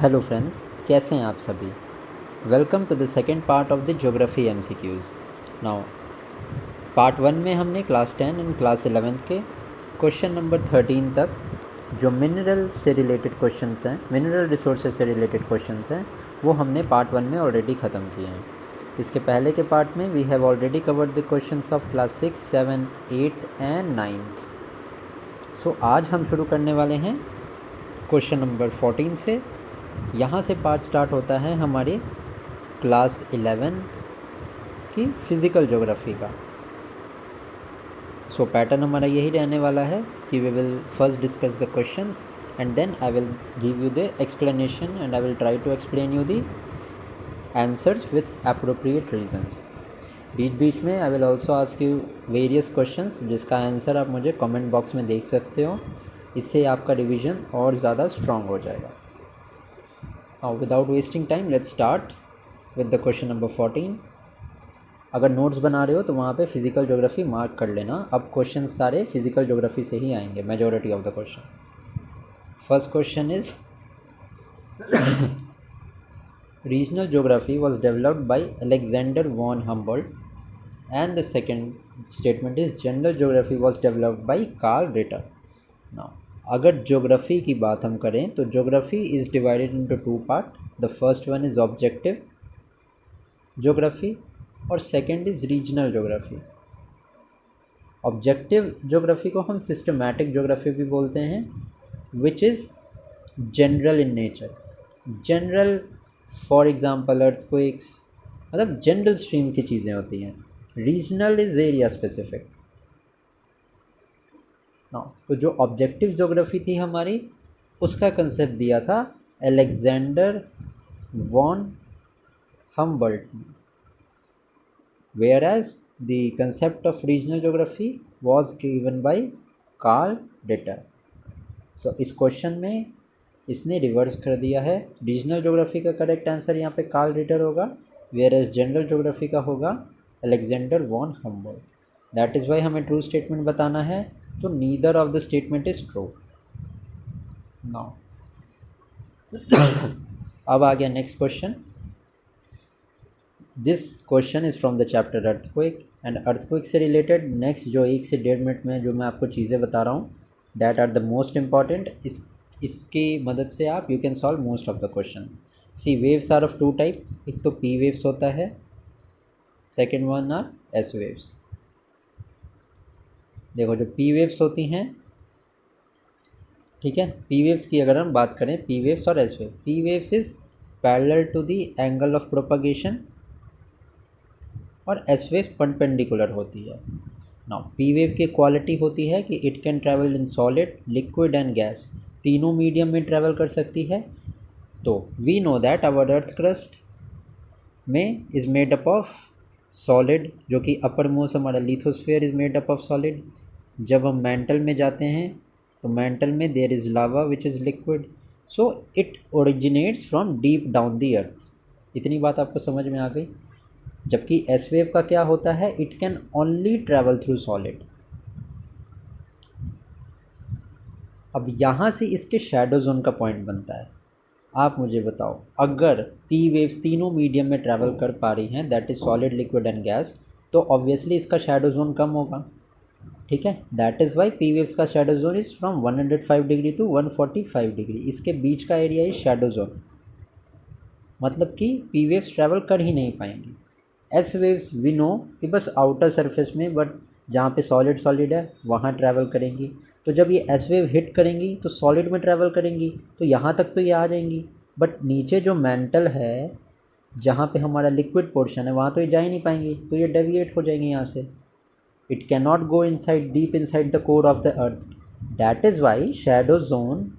Hello friends, कैसे हैं आप सभी। Welcome to the second part of the geography MCQs। Now part 1 में हमने क्लास 10 एंड क्लास 11 के क्वेश्चन नंबर 13 तक जो मिनरल से रिलेटेड क्वेश्चंस हैं, मिनरल रिसोर्सेज से रिलेटेड क्वेश्चंस हैं, वो हमने पार्ट 1 में ऑलरेडी ख़त्म किए हैं। इसके पहले के पार्ट में we have already covered the questions of class 6, 7, 8 and 9th। So आज हम शुरू करने वाले हैं क्वेश्चन नंबर 14 से। यहाँ से पार्ट स्टार्ट होता है हमारे क्लास 11 की फ़िज़िकल ज्योग्राफी का। सो पैटर्न हमारा यही रहने वाला है कि we will first discuss the questions and then I will give you the explanation and I will try to explain you the answers with appropriate reasons. बीच बीच में I will also ask you various questions जिसका answer आप मुझे comment box में देख सकते हो। इससे आपका रिवीजन और ज़्यादा स्ट्रॉन्ग हो जाएगा। Now without wasting time, let's start with the question number 14. अगर नोट्स बना रहे हो तो वहाँ पे फिज़िकल ज्योग्राफी मार्क कर लेना। अब क्वेश्चन सारे फिज़िकल ज्योग्राफी से ही आएंगे, majority of the question. First question is regional geography was developed by Alexander von Humboldt and the second statement is general geography was developed by Carl Ritter. Now अगर geography की बात हम करें तो geography is divided into two part. The first one is objective geography और second is regional geography. Objective geography को हम systematic geography भी बोलते हैं, which is general in nature. General for example earthquakes, मतलब जनरल स्ट्रीम की चीज़ें होती हैं। Regional is area specific. तो जो ऑब्जेक्टिव ज्योग्राफी थी हमारी, उसका कंसेप्ट दिया था अलेक्जेंडर वॉन हम्बोल्ट ने, where as the concept of regional geography was given by Carl Ritter. So इस क्वेश्चन में इसने रिवर्स कर दिया है। रीजनल ज्योग्राफी का करेक्ट आंसर यहाँ पे कार्ल रिटर होगा, वेयर एज जनरल ज्योग्राफी का होगा Alexander von Humboldt. That is why हमें ट्रू स्टेटमेंट बताना है, तो neither of the statement is true. Now अब आ गया next question. This question is from the chapter earthquake and earthquake से रिलेटेड नेक्स्ट जो 1 से 1.5 मिनट में जो मैं आपको चीज़ें बता रहा हूँ, that are the most important. इसकी मदद से आप you can solve most of the question. See waves are of two type, एक तो पी वेव्स होता है, second one are S waves. देखो जो पी वेव्स होती हैं, ठीक है, पी वेव्स की अगर हम बात करें, पी वेव्स और S wave, P waves is parallel to the angle of propagation और एस वेव परपेंडिकुलर होती है। नाउ पी वेव की क्वालिटी होती है कि it can travel in solid, liquid and gas, तीनों मीडियम में ट्रैवल कर सकती है। तो we know that our earth crust में is made up of solid, जो कि अपर मोस्ट हमारा lithosphere is made up of solid. जब हम मेंटल में जाते हैं तो मेंटल में there is lava which is liquid, so it originates from deep down the earth. इतनी बात आपको समझ में आ गई। जबकि एस वेव का क्या होता है, it can only travel through solid. अब यहाँ से इसके शैडो जोन का पॉइंट बनता है। आप मुझे बताओ, अगर पी वेव्स तीनों मीडियम में ट्रैवल कर पा रही हैं, that is solid, liquid and gas, तो ऑब्वियसली इसका शैडो जोन कम होगा। ठीक है, that is why P waves का shadow zone is from 105 degree to 145 degree. इसके बीच का एरिया इज शैडो जोन, मतलब कि पी वेव्स ट्रैवल कर ही नहीं पाएंगी। एस वेव्स वी नो कि बस आउटर सरफेस में, बट जहाँ पे सॉलिड सॉलिड है वहाँ ट्रैवल करेंगी। तो जब ये एस वेव हिट करेंगी तो सॉलिड में ट्रैवल करेंगी, तो यहाँ तक तो ये आ जाएंगी, बट नीचे जो मेंटल है, जहाँ पे हमारा लिक्विड पोर्शन है, वहाँ तो ये जा ही नहीं पाएंगी, तो ये डेविएट हो जाएंगी यहाँ से। It can not go inside, deep inside the core of the earth. That is why shadow zone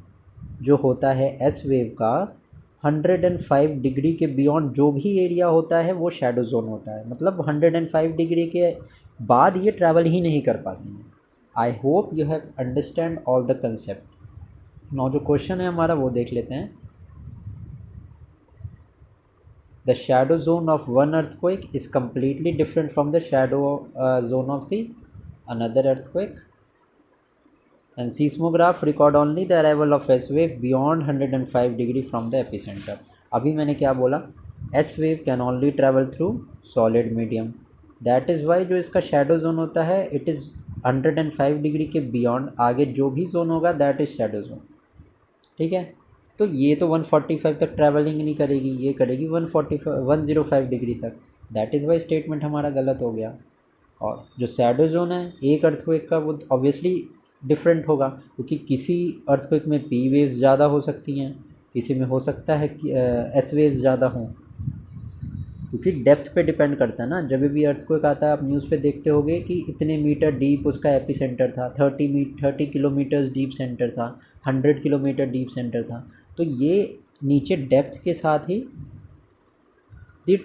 जो होता है एस वेव का, 105 डिग्री के बियॉन्ड जो भी एरिया होता है वो शैडो जोन होता है। मतलब 105 डिग्री के बाद ये ट्रैवल ही नहीं कर पाती हैं। I hope you have understand all the concept. Now जो क्वेश्चन है हमारा वो देख लेते हैं। The shadow zone of one earthquake is completely different from the shadow zone of the another earthquake, and seismograph record only the arrival of S wave beyond 105 degree from the epicentre. अभी मैंने क्या बोला, S wave can only travel through solid medium, that is Y जो इसका shadow zone होता है it is 105 degree के beyond, आगे जो भी जोन होगा दैट इज़ शेडो जोन। ठीक है, तो ये तो 145 तक ट्रैवलिंग नहीं करेगी, ये करेगी 105 डिग्री तक, दैट इज़ वाई स्टेटमेंट हमारा गलत हो गया। और जो शैडो जोन है एक अर्थक्वेक का वो ऑब्वियसली डिफरेंट होगा, क्योंकि किसी अर्थक्वेक में पी वेव्स ज़्यादा हो सकती हैं, किसी में हो सकता है कि एस वेव्स ज़्यादा हों, क्योंकि डेप्थ पे डिपेंड करता है ना। जब भी अर्थक्वेक आता है आप न्यूज़ पे देखते होगे कि इतने मीटर डीप उसका एपी सेंटर था, 30 किलोमीटर्स डीप सेंटर था, 100 किलोमीटर डीप सेंटर था। तो ये नीचे डेप्थ के साथ ही the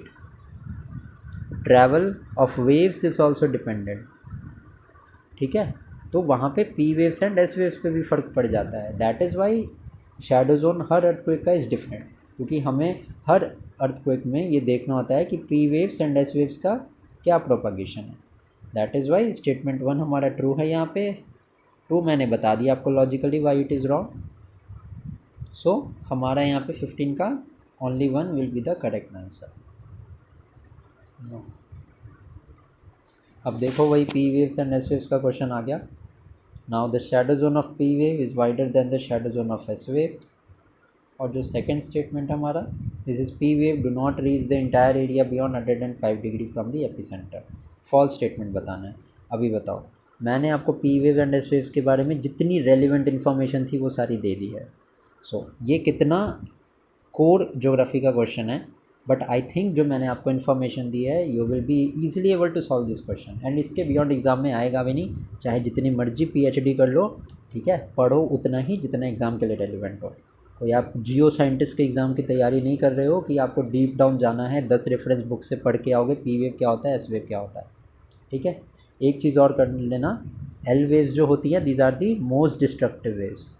travel of waves is also dependent. ठीक है, तो वहाँ पे P waves and S waves पे भी फ़र्क पड़ जाता है, that is why shadow zone हर अर्थक्वेक का इज़ डिफरेंट, क्योंकि हमें हर अर्थक्वेक में ये देखना होता है कि P waves and S waves का क्या प्रोपागेशन है। दैट इज़ वाई स्टेटमेंट 1 हमारा ट्रू है। यहाँ पे ट्रू मैंने बता दिया आपको logically why it is wrong. So हमारा यहाँ पे 15 का only 1 will be the correct answer. अब देखो वही P waves and S waves का क्वेश्चन आ गया। Now the shadow zone of P wave is wider than the shadow zone of S wave. और जो सेकेंड स्टेटमेंट हमारा, this is P wave do not reach the entire area beyond 105 degree from the epicentre. False statement बताना है। अभी बताओ, मैंने आपको P wave and S waves के बारे में जितनी रेलिवेंट इन्फॉर्मेशन थी वो सारी दे दी है। सो ये कितना कोर ज्योग्राफी का क्वेश्चन है, बट आई थिंक जो मैंने आपको इन्फॉर्मेशन दी है you will be easily able to solve this question, and इसके बियॉन्ड एग्ज़ाम में आएगा भी नहीं, चाहे जितनी मर्जी पीएचडी कर लो। ठीक है, पढ़ो उतना ही जितना एग्ज़ाम के लिए रेलिवेंट हो। कोई आप जियो साइंटिस्ट के एग्ज़ाम की तैयारी नहीं कर रहे हो कि आपको डीप डाउन जाना है, 10 रेफरेंस बुक से पढ़ के आओगे पी वेव क्या होता है, एस वेव क्या होता है। ठीक है, एक चीज़ और कर लेना, एल वेव्स जो होती हैं these are the most destructive waves.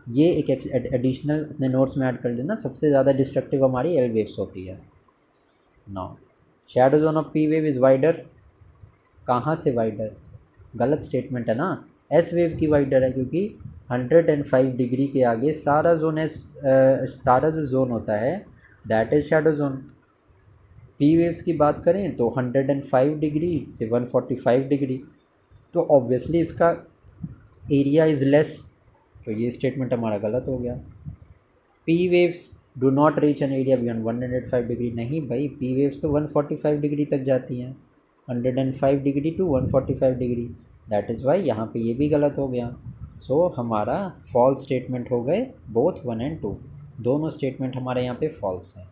ये एक एडिशनल अपने नोट्स में ऐड कर लेना, सबसे ज़्यादा डिस्ट्रक्टिव हमारी एल वेव्स होती है। Now shadow zone of P wave is wider, कहाँ से वाइडर, गलत स्टेटमेंट है ना। एस वेव की वाइडर है, क्योंकि 105 डिग्री के आगे सारा जोन सारा जो जोन होता है that is shadow zone. P waves की बात करें तो 105 डिग्री से 145 डिग्री, तो ऑब्वियसली इसका एरिया इज़ लेस, तो ये स्टेटमेंट हमारा गलत हो गया। P waves do not reach an area beyond 105 degree, नहीं भाई, पी वेव्स तो 145 डिग्री तक जाती हैं, 105 degree to 145 degree, that is why यहाँ पे ये भी गलत हो गया। सो हमारा फॉल्स स्टेटमेंट हो गए बोथ 1 एंड 2, दोनों स्टेटमेंट हमारे यहाँ पे फॉल्स हैं।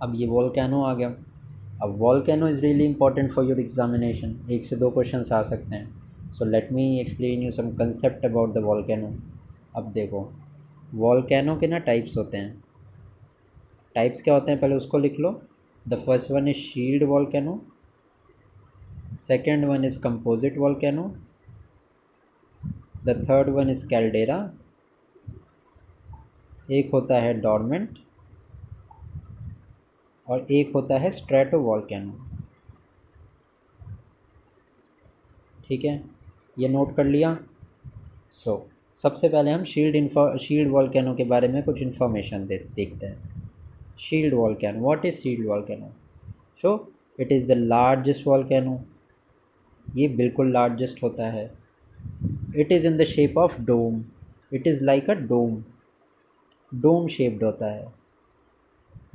अब ये वोल्केनो आ गया। अब volcano is really important for your examination, 1 से 2 क्वेश्चन आ सकते हैं। So let me explain you some concept about the volcano. अब देखो, वोल्केनो के ना टाइप्स होते हैं। टाइप्स क्या होते हैं पहले उसको लिख लो। The first one is shield volcano, second one is composite volcano, the third one is caldera, एक होता है डॉर्मेंट, और एक होता है स्ट्रेटो वोल्केनो। ठीक है, ये नोट कर लिया। सबसे पहले हम शील्ड वोल्केनो के बारे में कुछ इन्फॉर्मेशन देखते हैं। Shield volcano, what is shield volcano? So it is the largest volcano, ये बिल्कुल लार्जेस्ट होता है। It is in the shape of dome, it is like a dome, dome shaped होता है।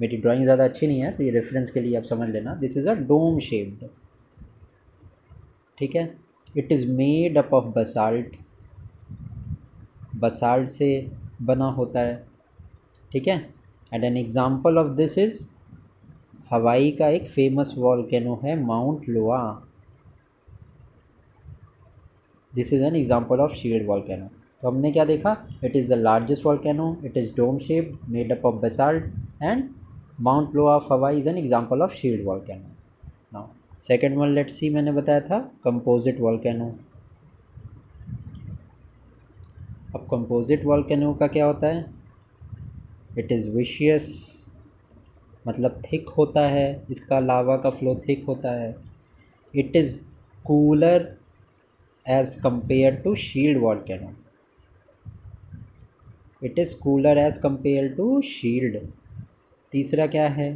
मेरी ड्राइंग ज़्यादा अच्छी नहीं है तो ये रेफरेंस के लिए आप समझ लेना, this is a dome shaped. ठीक है, it is made up of basalt, basalt से बना होता है। ठीक है, and an example of this is Hawaii का एक फेमस वॉल्केनो है Mount Loa, this is an example of shield volcano. तो हमने क्या देखा, it is the largest volcano, it is dome shaped, made up of basalt, and Mount Loa of Hawaii is an example of shield volcano. Now second one let's see, मैंने बताया था composite volcano. अब composite volcano का क्या होता है, it is vicious, मतलब thick होता है, इसका लावा का फ्लो थिक होता है। It is cooler as compared to shield volcano. It is cooler as compared to shield. तीसरा क्या है,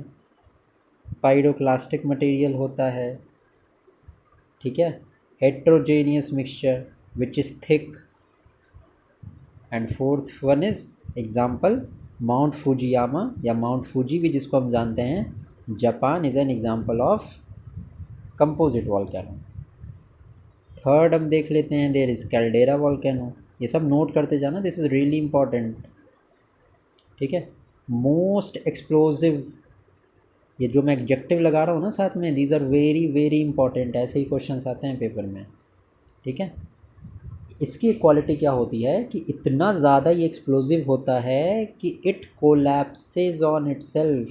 पाइरोक्लास्टिक मटेरियल होता है, ठीक है, heterogeneous mixture which is thick. And fourth one is example mount Fujiyama या माउंट फूजी भी जिसको हम जानते हैं, Japan is an example of composite volcano. Third हम देख लेते हैं, देयर इज़ कैल्डेरा वॉल्केनो. ये सब नोट करते जाना, दिस इज़ रियली इम्पॉर्टेंट, ठीक है. मोस्ट एक्सप्लोजिव, ये जो मैं एडजेक्टिव लगा रहा हूँ ना साथ में, these are very very important. ऐसे ही क्वेश्चंस आते हैं पेपर में, ठीक है. इसकी क्वालिटी क्या होती है कि इतना ज़्यादा ये एक्सप्लोजिव होता है कि इट कोलैप्सेज ऑन इटसेल्फ.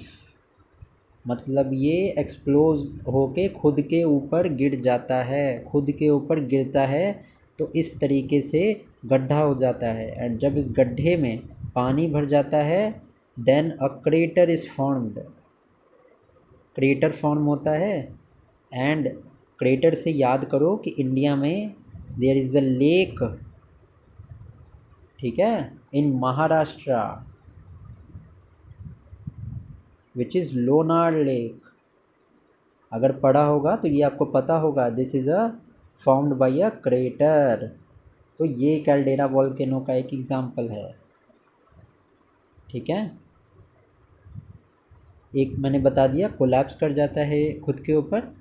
मतलब ये एक्सप्लोज होके खुद के ऊपर गिर जाता है, खुद के ऊपर गिरता है, तो इस तरीके से गड्ढा हो जाता है. एंड जब इस गड्ढे में पानी भर जाता है, then a crater is formed. Crater form होता है. एंड क्रेटर से याद करो कि इंडिया में देयर इज़ अ लेक, ठीक है, in Maharashtra which is Lonar lake. अगर पढ़ा होगा तो ये आपको पता होगा, this is a formed by a crater. तो ये कैल्डेरा वॉल्केनो का एक एग्जाम्पल है, ठीक है. एक मैंने बता दिया, कोलैप्स कर जाता है खुद के ऊपर.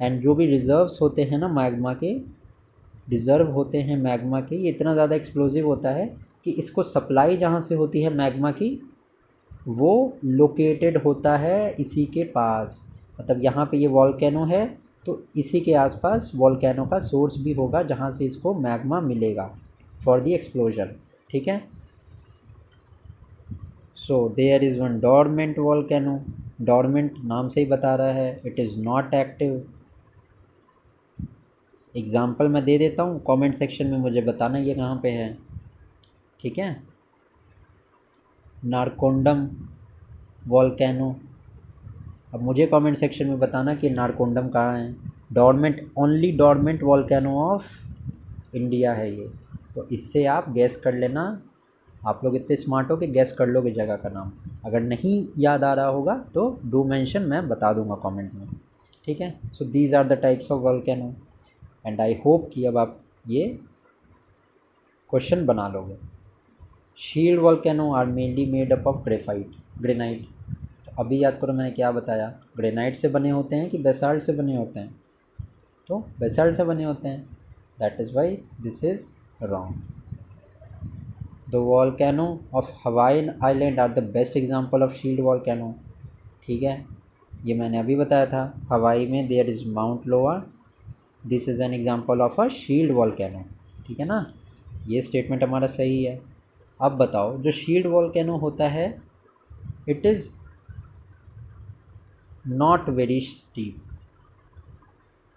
एंड जो भी रिजर्व्स होते हैं ना मैग्मा के, रिज़र्व होते हैं मैग्मा के, ये इतना ज़्यादा एक्सप्लोजिव होता है कि इसको सप्लाई जहाँ से होती है मैग्मा की, वो लोकेटेड होता है इसी के पास. मतलब यहाँ पे ये वॉल्केनो है तो इसी के आसपास वॉल्केनो का सोर्स भी होगा जहाँ से इसको मैग्मा मिलेगा फॉर द एक्सप्लोजन, ठीक है. So there is one dormant volcano. Dormant नाम से ही बता रहा है, it is not active. Example मैं दे देता हूँ, कमेंट सेक्शन में मुझे बताना ये कहाँ पे है, ठीक है. नारकोंडम वॉल्केनो. अब मुझे कमेंट सेक्शन में बताना कि नारकोंडम कहाँ है. Dormant, only dormant volcano of India है ये. तो इससे आप गैस कर लेना. आप लोग इतने स्मार्ट हो कि गैस कर लोगे जगह का नाम. अगर नहीं याद आ रहा होगा तो डू मेंशन, मैं बता दूंगा कमेंट में, ठीक है. So these are the types of volcano. And I hope कि अब आप ये क्वेश्चन बना लोगे. Shield volcano are mainly made up of granite. अभी याद करो मैंने क्या बताया, ग्रेनाइट से बने होते हैं कि बेसाल्ट से बने होते हैं. तो बेसाल्ट से बने होते हैं, that is why this is wrong. The volcano of Hawaiian island are the best example of shield volcano, ठीक है. ये मैंने अभी बताया था, हवाई में there is Mount Loa, this is an example of a shield volcano, ठीक है ना. ये स्टेटमेंट हमारा सही है. अब बताओ, जो शील्ड वॉल्केनो होता है, it is not very steep.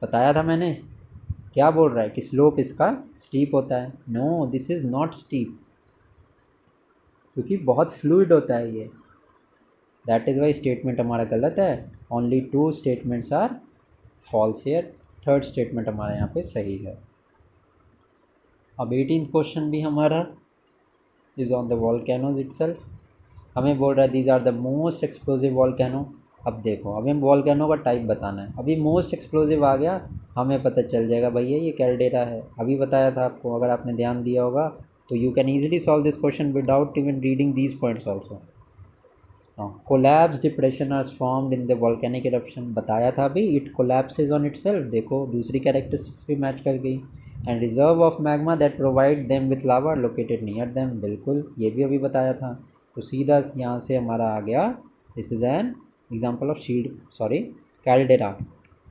बताया था मैंने, क्या बोल रहा है कि स्लोप इसका स्टीप होता है. No, this is not steep, क्योंकि बहुत फ्लूइड होता है ये. दैट इज़ वाई स्टेटमेंट हमारा गलत है. Only 2 statements are false here. Third statement हमारा यहाँ पे सही है. अब 18th क्वेश्चन भी हमारा is on the volcanoes itself. हमें बोल रहा है these are the most explosive volcano. अब देखो, हमें वॉल्केनो का टाइप बताना है. अभी मोस्ट एक्सप्लोजिव आ गया, हमें पता चल जाएगा भैया ये कैल्डेरा है. अभी बताया था आपको, अगर आपने ध्यान दिया होगा तो you can easily solve this question without even reading these points also. Collapse depression are formed in the volcanic eruption. बताया था अभी, इट कोलैप्सेज ऑन इटसेल्फ. देखो दूसरी कैरेक्टरिस्टिक्स भी मैच कर गई. And reserve of magma that provide them with lava located near them. बिल्कुल, ये भी अभी बताया था. तो सीधा यहाँ से हमारा आ गया, this is an example of caldera.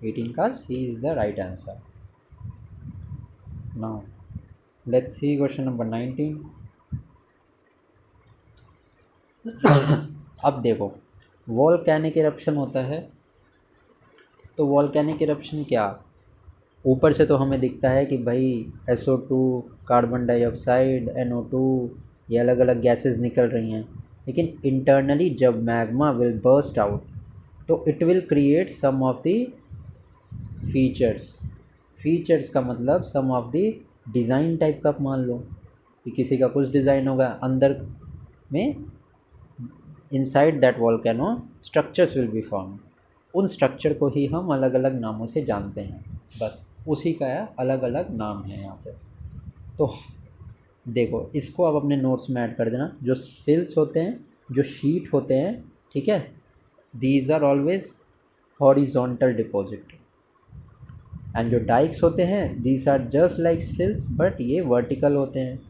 18 का C is the right answer. Now let's see question number 19. अब देखो, वॉल्केनिक इरप्शन होता है, तो वॉल्केनिक इरप्शन क्या, ऊपर से तो हमें दिखता है कि भाई SO2, कार्बन डाइऑक्साइड, NO2, ये अलग अलग गैसेस निकल रही हैं. लेकिन इंटरनली जब मैग्मा विल बर्स्ट आउट, तो it will create some of the features. Features का मतलब some of the design type का आप मान लो कि किसी का कुछ डिज़ाइन होगा अंदर में, inside that volcano structures will be form. उन स्ट्रक्चर को ही हम अलग अलग नामों से जानते हैं, बस उसी का अलग अलग नाम है यहाँ पे। तो देखो इसको आप अपने नोट्स में ऐड कर देना। जो सिल्स होते हैं, जो शीट होते हैं, ठीक है, these are always horizontal deposit, and जो डाइक्स होते हैं these are just like sills but ये वर्टिकल होते हैं।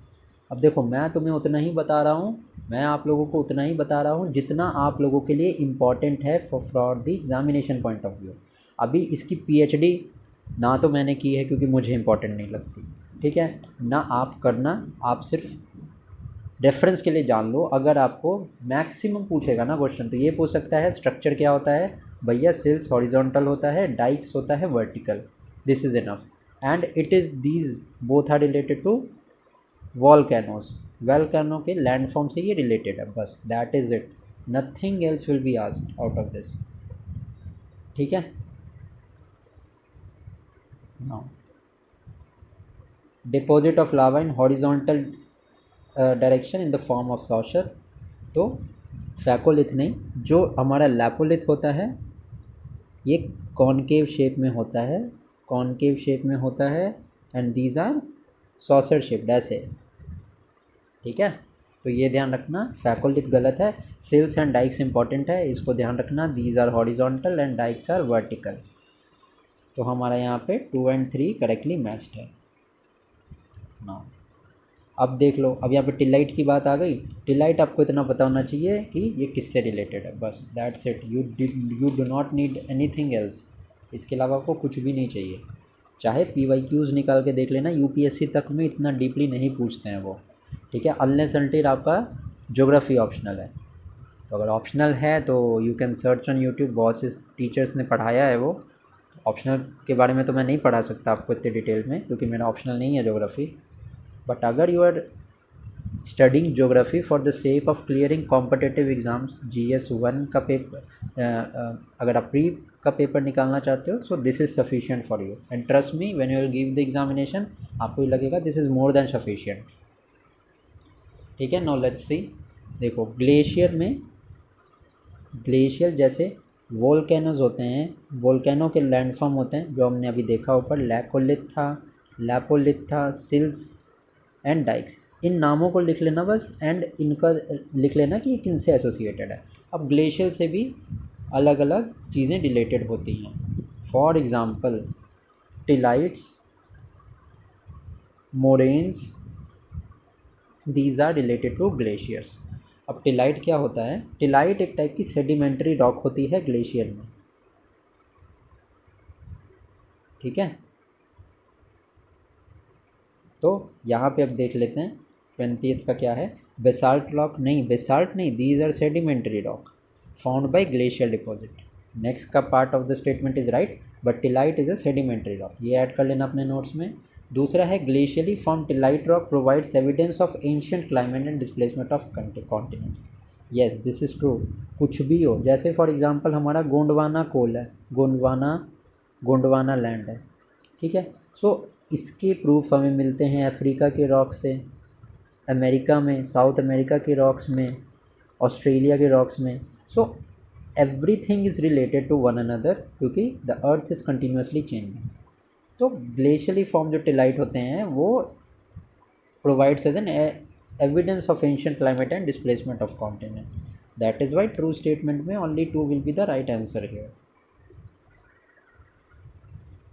अब देखो मैं तुम्हें उतना ही बता रहा हूँ, मैं आप लोगों को उतना ही बता रहा हूँ जितना आप लोगों के लिए इम्पॉर्टेंट है for the examination point of view. अभी इसकी पीएचडी ना तो मैंने की है क्योंकि मुझे इम्पॉर्टेंट नहीं लगती, ठीक है, ना आप करना, आप सिर्फ रेफरेंस के लिए जान लो। अगर आपको मैक्सिमम पूछेगा ना क्वेश्चन तो ये पूछ सकता है स्ट्रक्चर क्या होता है, भैया सिल्स हॉरिजॉन्टल होता है, डाइक्स होता है vertical, this is enough, and it is these both are related to volcanoes. Volcano के लैंडफॉर्म से ये रिलेटेड है, बस that is it, nothing else will be asked out of this, ठीक है। Now deposit of lava in horizontal direction in the form of saucer. तो phacolith नहीं, जो हमारा लैपोलिथ होता है ये कॉनकेव शेप में होता है, कॉनकेव शेप में होता है, and these are saucer shaped ऐसे, ठीक है। तो ये ध्यान रखना, फैकोलिथ गलत है, सिल्स एंड डाइक्स इंपॉर्टेंट है, इसको ध्यान रखना, these are horizontal and dykes are vertical. तो हमारा यहाँ पे 2 और 3 करेक्टली मैच्ड है ना। अब देख लो, अब यहाँ पे टिलाइट की बात आ गई। टिलाइट आपको इतना पता होना चाहिए कि ये किससे रिलेटेड है, बस that's it, you do not need anything else. इसके अलावा आपको कुछ भी नहीं चाहिए। चाहे PYQs निकाल के देख लेना, UPSC तक में इतना डीपली नहीं पूछते हैं वो, ठीक है, अनलेस अनटिल आपका ज्योग्राफी ऑप्शनल है। तो अगर ऑप्शनल है तो you can search on YouTube, बहुत से टीचर्स ने पढ़ाया है वो। ऑप्शनल के बारे में तो मैं नहीं पढ़ा सकता आपको इतने डिटेल में क्योंकि मेरा ऑप्शनल नहीं है ज्योग्राफी। बट अगर you are studying geography for the sake of clearing competitive exams, GS1 का पेपर, अगर आप प्री का पेपर निकालना चाहते हो, सो this is sufficient for you, and trust me when you will give the examination आपको लगेगा this is more than sufficient, ठीक है। नाउ लेट्स सी, देखो ग्लेशियर में, ग्लेशियर जैसे वोल्केनोज होते हैं, वोल्केनो के लैंडफॉर्म होते हैं जो हमने अभी देखा ऊपर, लैकोलिथ था, लैपोलिथ था, सिल्स एंड डाइक्स। इन नामों को लिख लेना बस, एंड इनका लिख लेना कि ये किन से एसोसिएटेड है। अब ग्लेशियर से भी अलग अलग चीज़ें रिलेटेड होती हैं, for example tillites, moraines, these are related to glaciers. अब टिलाइट क्या होता है, टिलाइट एक टाइप की सेडिमेंट्री रॉक होती है ग्लेशियर में, ठीक है। तो यहाँ पे अब देख लेते हैं 20th का क्या है, बेसाल्ट रॉक नहीं, बेसाल्ट नहीं, these are sedimentary rock found by glacier deposit. Next का part of the statement is right, but tillite is a sedimentary rock, ये ऐड कर लेना अपने नोट्स में। दूसरा है glacially form tillite rock provides evidence of ancient climate and displacement of continents. Yes this is true, कुछ भी हो, जैसे फॉर एग्जांपल हमारा गोंडवाना कोल है, गोंडवाना लैंड है, ठीक है। सो इसके प्रूफ हमें मिलते हैं अफ्रीका के रॉक से, अमेरिका में, साउथ अमेरिका के रॉक्स में, ऑस्ट्रेलिया के रॉक्स में। So everything is related to one another क्योंकि the earth is continuously changing. तो ग्लेशियली फॉर्म जो टिलाइट होते हैं वो provides as an evidence of ancient climate and displacement of continent. That is why true statement में only 2 will be the right answer here.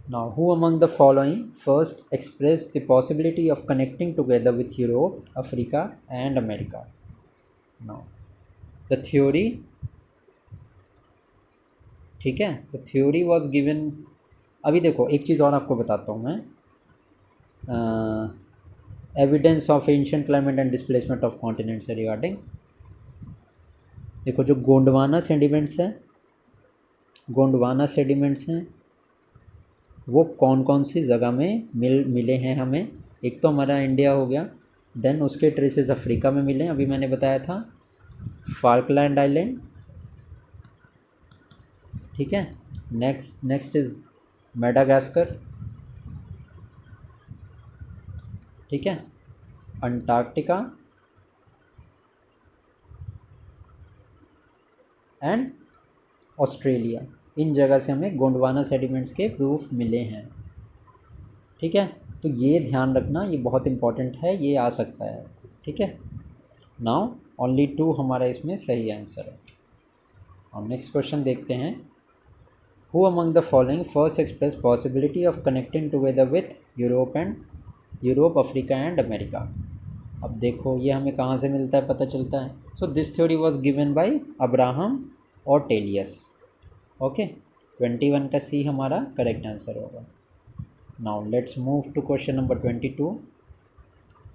Now, who among the following first expressed the possibility of connecting together with Europe, Africa, and America? Now, the theory, ठीक है, the theory was given। अभी देखो एक चीज़ और आपको बताता हूँ मैं, evidence of ancient climate and displacement of continent से रिगार्डिंग। देखो जो गोंडवाना सेडिमेंट्स हैं, गोंडवाना सेडिमेंट्स हैं वो कौन कौन सी जगह में मिले हैं हमें। एक तो हमारा इंडिया हो गया, देन उसके ट्रेसेस अफ्रीका में मिले, अभी मैंने बताया था, फाल्कलैंड आइलैंड, ठीक है। नेक्स्ट इज़ मेडागास्कर, ठीक है, अंटार्कटिका एंड ऑस्ट्रेलिया, इन जगह से हमें गोंडवाना सेडिमेंट्स के प्रूफ मिले हैं। ठीक है, तो ये ध्यान रखना, ये बहुत इंपॉर्टेंट है, ये आ सकता है। ठीक है, नाउ ओनली 2 हमारा इसमें सही आंसर है। और नेक्स्ट क्वेश्चन देखते हैं। Who among the following first express possibility of connecting together with Europe, Africa and America. अब देखो ये हमें कहाँ से मिलता है, पता चलता है। So this theory was given by Abraham और टेलियस। ओके, 21 का सी हमारा करेक्ट आंसर होगा। Now let's move to question number 22।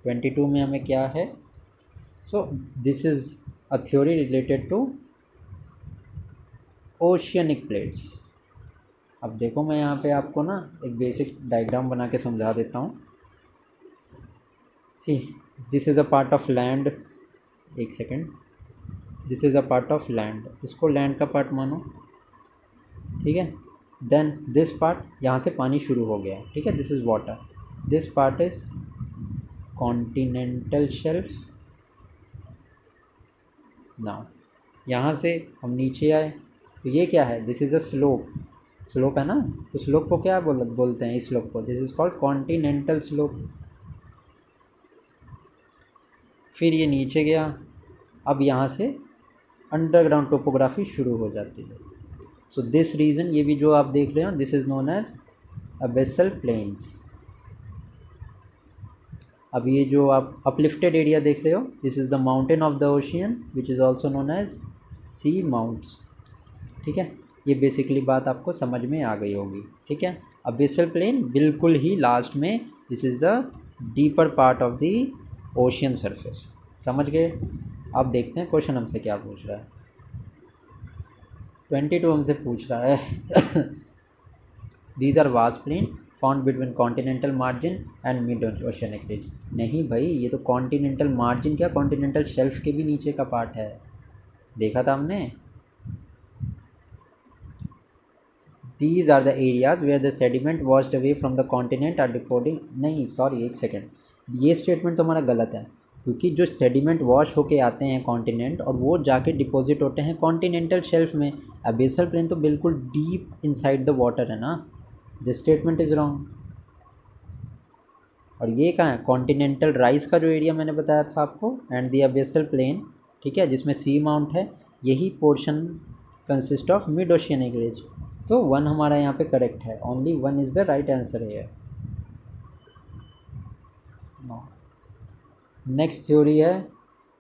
22 में हमें क्या है? So this is a theory related to oceanic plates. अब देखो मैं यहाँ पे आपको ना एक बेसिक डायग्राम बना के समझा देता हूँ। See, this is a part of land, एक second, this is a part of land, इसको लैंड का पार्ट मानो। ठीक है, देन दिस पार्ट, यहाँ से पानी शुरू हो गया। ठीक है, this is water, this part is continental shelf. Now यहाँ से हम नीचे आए तो ये क्या है? This is a slope, slope है ना, तो स्लोप को क्या बोलते हैं? इस स्लोप को, this is called continental slope. फिर ये नीचे गया, अब यहाँ से अंडरग्राउंड टोपोग्राफी शुरू हो जाती है। सो दिस रीजन, ये भी जो आप देख रहे हो, this is known as abyssal plains. अब ये जो आप अपलिफ्टेड एरिया देख रहे हो, this is the mountain of the ocean which is also known as seamounts. ठीक है, ये बेसिकली बात आपको समझ में आ गई होगी। ठीक है, अबेसल प्लेन बिल्कुल ही लास्ट में, this is the deeper part of the ocean surface. समझ गए? अब देखते हैं क्वेश्चन हमसे क्या पूछ रहा है। 22 हमसे पूछ रहा है these are vast plain found between continental margin and mid oceanic ridge. नहीं भाई, ये तो कॉन्टिनेंटल मार्जिन क्या, कॉन्टिनेंटल शेल्फ के भी नीचे का पार्ट है, देखा था हमने। These are the areas where the sediment washed away from the continent are depositing। नहीं सॉरी, एक सेकेंड, ये स्टेटमेंट तो हमारा गलत है, क्योंकि जो सेडिमेंट वॉश होके आते हैं कॉन्टिनेंट और वो जाके डिपॉजिट होते हैं कॉन्टिनेंटल शेल्फ में। अबेसल प्लेन तो बिल्कुल डीप इनसाइड द वाटर है ना, दिस स्टेटमेंट इज़ रॉन्ग। और ये कहाँ है? कॉन्टिनेंटल राइज का जो एरिया मैंने बताया था आपको, एंड दी अबेसल प्लेन, ठीक है, जिसमें सी माउंट है, यही portion consist of mid oceanic ridge. तो 1 हमारा यहाँ पे करेक्ट है, only 1 is the right answer है। नेक्स्ट थ्योरी है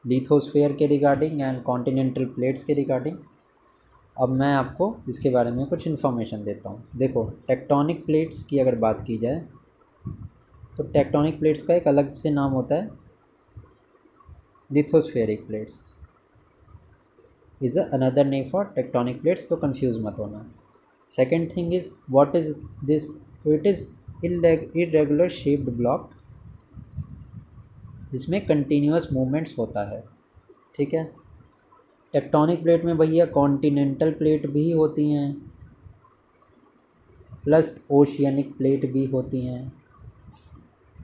लिथोस्फीयर के रिगार्डिंग एंड कॉन्टिनेंटल प्लेट्स के रिगार्डिंग। अब मैं आपको इसके बारे में कुछ इन्फॉर्मेशन देता हूँ। देखो, टेक्टोनिक प्लेट्स की अगर बात की जाए तो टेक्टोनिक प्लेट्स का एक अलग से नाम होता है lithospheric plates is another name for tectonic plates, तो कंफ्यूज मत होना। Second thing is what is this? तो it is irregular shaped block जिसमें कंटिन्यूस मूवमेंट्स होता है। ठीक है, टेक्टोनिक प्लेट में भैया कॉन्टिनेंटल प्लेट भी होती हैं प्लस ओशियनिक प्लेट भी होती हैं।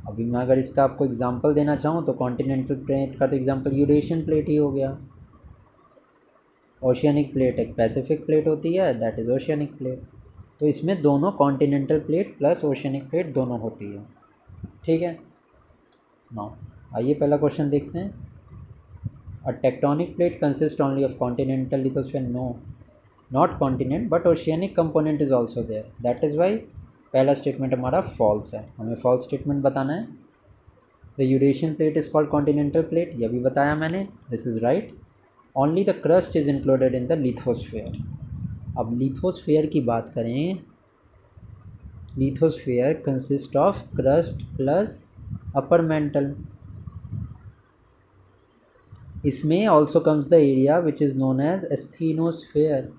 अभी मैं अगर इसका आपको एग्जांपल देना चाहूँ तो कॉन्टिनेंटल प्लेट का तो एग्जांपल यूरेशियन प्लेट ही हो गया। ओशियनिक प्लेट एक पैसिफिक प्लेट होती है, दैट इज़ ओशियनिक प्लेट। तो इसमें दोनों continental plate plus oceanic plate दोनों होती है। ठीक है, नाउ आइए पहला क्वेश्चन देखते हैं। A tectonic plate consist only of continental lithosphere? No, not continent but oceanic component is also there, that is why पहला स्टेटमेंट हमारा फॉल्स है। हमें फॉल्स स्टेटमेंट बताना है। The Eurasian plate is called continental plate, यह भी बताया मैंने, this is right. Only the crust is included in the lithosphere. अब लिथोस्फीयर की बात करें, lithosphere consist of crust plus upper mantle. इसमें also comes the area which is known as asthenosphere,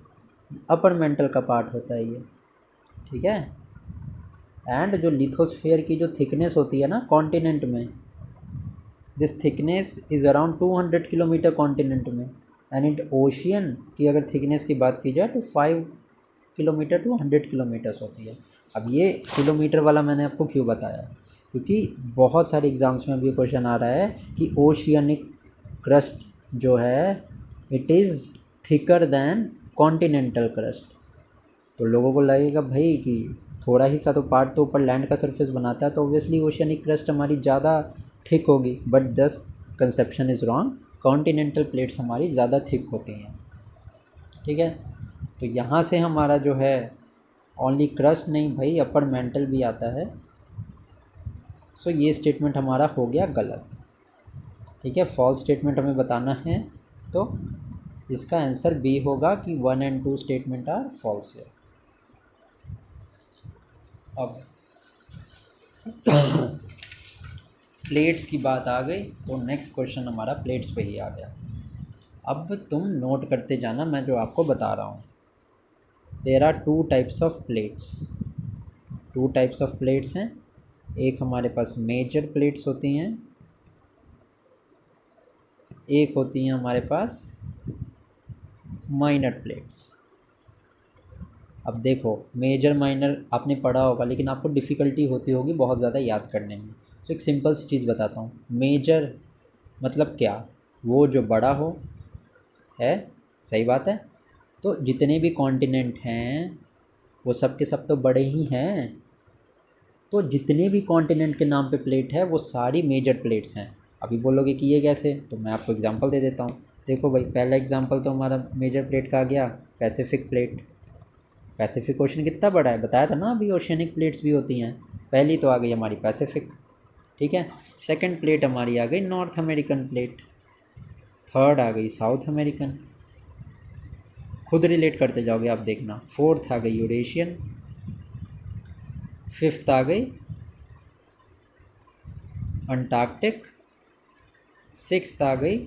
upper mantle का पार्ट होता है ये। ठीक है, एंड जो लिथोस्फीयर की जो थिकनेस होती है ना कॉन्टिनेंट में, this thickness is around 200 kilometre continent में, एंड इन ओशियन की अगर थिकनेस की बात की जाए तो 5 किलोमीटर टू 100 किलोमीटर्स होती है। अब ये किलोमीटर वाला मैंने आपको क्यों बताया? क्योंकि बहुत सारे एग्ज़ाम्स में भी क्वेश्चन आ रहा है कि ओशियनिक क्रस्ट जो है it is thicker than continental crust. तो लोगों को लगेगा भाई कि थोड़ा ही सा तो पार्ट तो ऊपर लैंड का सरफेस बनाता है, तो ऑब्वियसली ओशियनिक क्रस्ट हमारी ज़्यादा थिक होगी, बट दस conception is wrong. Continental plates हमारी ज़्यादा थिक होती हैं, ठीक है। तो यहाँ से हमारा जो है ओनली क्रस्ट नहीं भाई, अपर मेंटल भी आता है। सो ये स्टेटमेंट हमारा हो गया गलत, ठीक है। फॉल्स स्टेटमेंट हमें बताना है, तो इसका आंसर बी होगा कि 1 and 2 स्टेटमेंट आर फॉल्स है। अब प्लेट्स की बात आ गई तो नेक्स्ट क्वेश्चन हमारा प्लेट्स पे ही आ गया। अब तुम नोट करते जाना मैं जो आपको बता रहा हूँ। There are 2 types of plates. 2 types of plates हैं। एक हमारे पास मेजर प्लेट्स होती हैं, एक होती हैं हमारे पास माइनर प्लेट्स। अब देखो मेजर माइनर आपने पढ़ा होगा, लेकिन आपको डिफ़िकल्टी होती होगी बहुत ज़्यादा याद करने में। तो एक सिंपल सी चीज़ बताता हूँ। मेजर मतलब क्या? वो जो बड़ा हो, है, सही बात है। तो जितने भी कॉन्टिनेंट हैं वो सब के सब तो बड़े ही हैं। तो जितने भी कॉन्टिनेंट के नाम पे प्लेट है वो सारी मेजर प्लेट्स हैं। अभी बोलोगे कि ये कैसे, तो मैं आपको एग्जांपल दे देता हूँ। देखो भाई, पहला एग्जांपल तो हमारा मेजर प्लेट का आ गया पैसिफिक प्लेट। पैसिफिक ओशन कितना बड़ा है, बताया था ना अभी, ओशियनिक प्लेट्स भी होती हैं। पहली तो आ गई हमारी पैसिफिक, ठीक है। सेकंड प्लेट हमारी आ गई नॉर्थ अमेरिकन प्लेट। थर्ड आ गई साउथ अमेरिकन, खुद रिलेट करते जाओगे आप देखना। फोर्थ आ गई यूरेशियन। फिफ्थ आ गई अंटार्कटिक। सिक्स्थ आ गई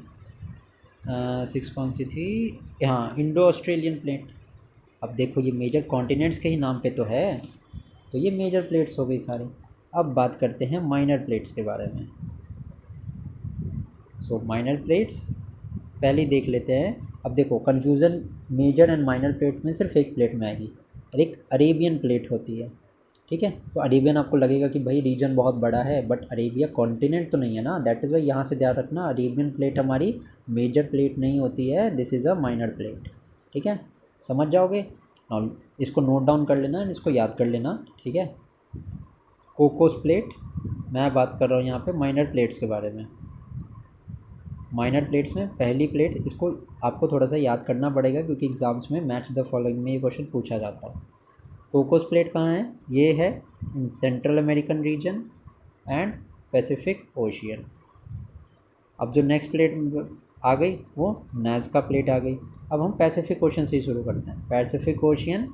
सिक्स कौन सी थी, हाँ, इंडो ऑस्ट्रेलियन प्लेट। अब देखो ये मेजर कॉन्टिनेंट्स के ही नाम पे तो है, तो ये मेजर प्लेट्स हो गई सारी। अब बात करते हैं माइनर प्लेट्स के बारे में। सो माइनर प्लेट्स पहले ही देख लेते हैं। अब देखो confusion major and minor plate में सिर्फ एक प्लेट में आएगी, और एक अरेबियन प्लेट होती है, ठीक है। तो अरेबियन आपको लगेगा कि भाई रीजन बहुत बड़ा है, बट अरेबिया कॉन्टिनेंट तो नहीं है ना। दैट इज़ वाई यहाँ से ध्यान रखना, अरेबियन प्लेट हमारी मेजर प्लेट नहीं होती है, this is a minor plate, ठीक है। समझ जाओगे। और इसको नोट डाउन कर लेना, इसको याद कर लेना, ठीक है। कोकोस प्लेट, मैं बात कर रहा हूँ यहाँ पे माइनर प्लेट्स के बारे में। माइनर प्लेट्स में पहली प्लेट, इसको आपको थोड़ा सा याद करना पड़ेगा क्योंकि एग्ज़ाम्स में मैच द फॉलोइंग में ये क्वेश्चन पूछा जाता है। कोकोस प्लेट कहाँ है? ये है in central American region and Pacific ocean. अब जो नेक्स्ट प्लेट आ गई वो नाज़का प्लेट आ गई। अब हम पैसिफिक ओशियन से ही शुरू करते हैं, Pacific ocean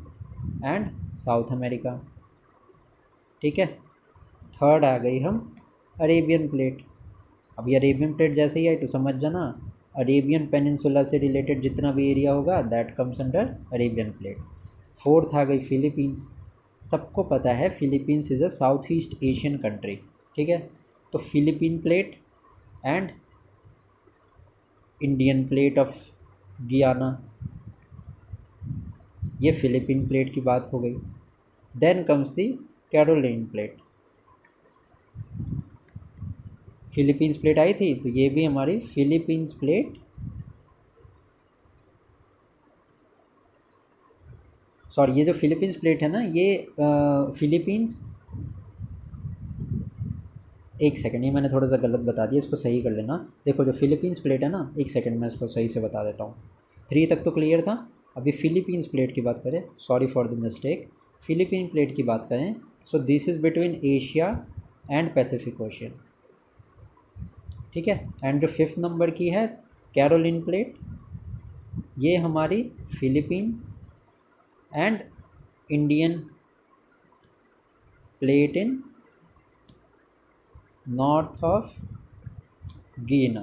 and south America, ठीक है। थर्ड आ गई हम अरेबियन प्लेट। अब ये अरेबियन प्लेट जैसे ही आई तो समझ जाना, अरेबियन पेनिनसुला से रिलेटेड जितना भी एरिया होगा that comes under Arabian plate. Fourth आ गई फिलीपींस। सबको पता है Philippines is a south east Asian country, ठीक है। तो Philippine plate and Indian plate of Guiana, ये फिलीपीन प्लेट की बात हो गई। Then comes the Caroline plate. Philippines plate आई थी तो ये भी हमारी फिलीपींस प्लेट, सॉरी ये जो फिलीपींस प्लेट है ना ये फिलीपींस, एक सेकंड, ये मैंने थोड़ा सा गलत बता दिया, इसको सही कर लेना। देखो जो फिलीपींस प्लेट है ना, एक सेकंड मैं इसको सही से बता देता हूँ। 3 तक तो क्लियर था। अभी फिलीपींस प्लेट की बात करें, sorry for the mistake, Philippine plate की बात करें, सो this is between Asia and Pacific ocean, ठीक है। एंड जो 5th नंबर की है कैरोलिन प्लेट, ये हमारी Philippine and Indian plate in north of Guiana.